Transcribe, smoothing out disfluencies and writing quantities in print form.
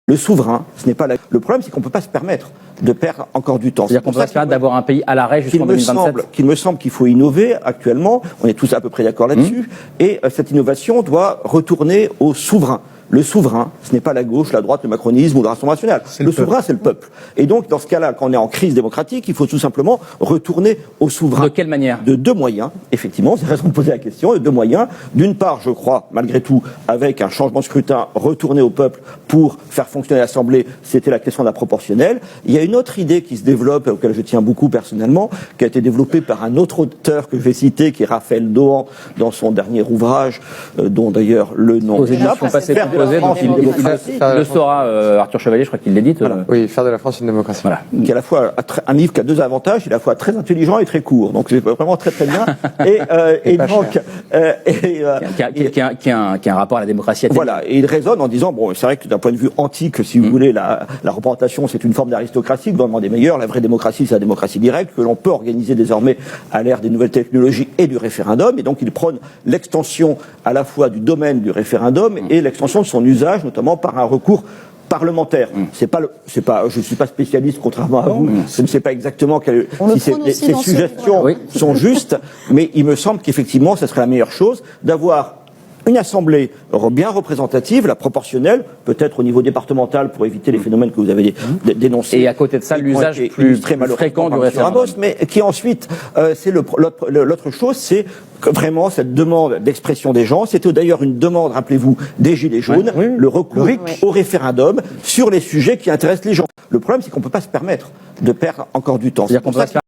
Le souverain, ce n'est pas le problème, c'est qu'on ne peut pas se permettre de perdre encore du temps. C'est-à-dire qu'on peut pas se permettre d'avoir un pays à l'arrêt jusqu'en 2027. Il me semble qu'il faut innover actuellement, on est tous à peu près d'accord là-dessus, et cette innovation doit retourner au souverain. Le souverain, ce n'est pas la gauche, la droite, le macronisme ou le Rassemblement national. Le souverain, c'est le peuple. Et donc, dans ce cas-là, quand on est en crise démocratique, il faut tout simplement retourner au souverain. De quelle manière? De deux moyens, effectivement, c'est raison de poser la question, de deux moyens. D'une part, je crois, malgré tout, avec un changement de scrutin, retourner au peuple pour faire fonctionner l'Assemblée, c'était la question de la proportionnelle. Il y a une autre idée qui se développe, auquel je tiens beaucoup personnellement, qui a été développée par un autre auteur que je vais citer, qui est Raphaël Dohan, dans son dernier ouvrage, dont d'ailleurs le nom est là. Donc il le saura, Arthur Chevalier, je crois qu'il l'édite. Voilà. Oui, faire de la France une démocratie. Voilà. Qui est à la fois un livre qui a deux avantages, il est à la fois très intelligent et très court, donc c'est vraiment très très bien. Et donc, qui a un rapport à la démocratie. Voilà, et il raisonne en disant bon, c'est vrai que d'un point de vue antique, si vous voulez, la représentation c'est une forme d'aristocratie, le gouvernement des meilleurs. La vraie démocratie, c'est la démocratie directe que l'on peut organiser désormais à l'ère des nouvelles technologies et du référendum. Et donc il prône l'extension à la fois du domaine du référendum et l'extension de son usage, notamment par un recours parlementaire. Je suis pas spécialiste, contrairement à vous. Je ne sais pas exactement si ces suggestions sont justes, mais il me semble qu'effectivement, ce serait la meilleure chose d'avoir une assemblée bien représentative, la proportionnelle, peut-être au niveau départemental pour éviter les phénomènes que vous avez dénoncés. Et à côté de ça, l'usage plus fréquent du référendum. Mais qui ensuite, c'est l'autre chose, c'est vraiment cette demande d'expression des gens. C'était d'ailleurs une demande, rappelez-vous, des Gilets jaunes, le recours au référendum sur les sujets qui intéressent les gens. Le problème, c'est qu'on ne peut pas se permettre de perdre encore du temps.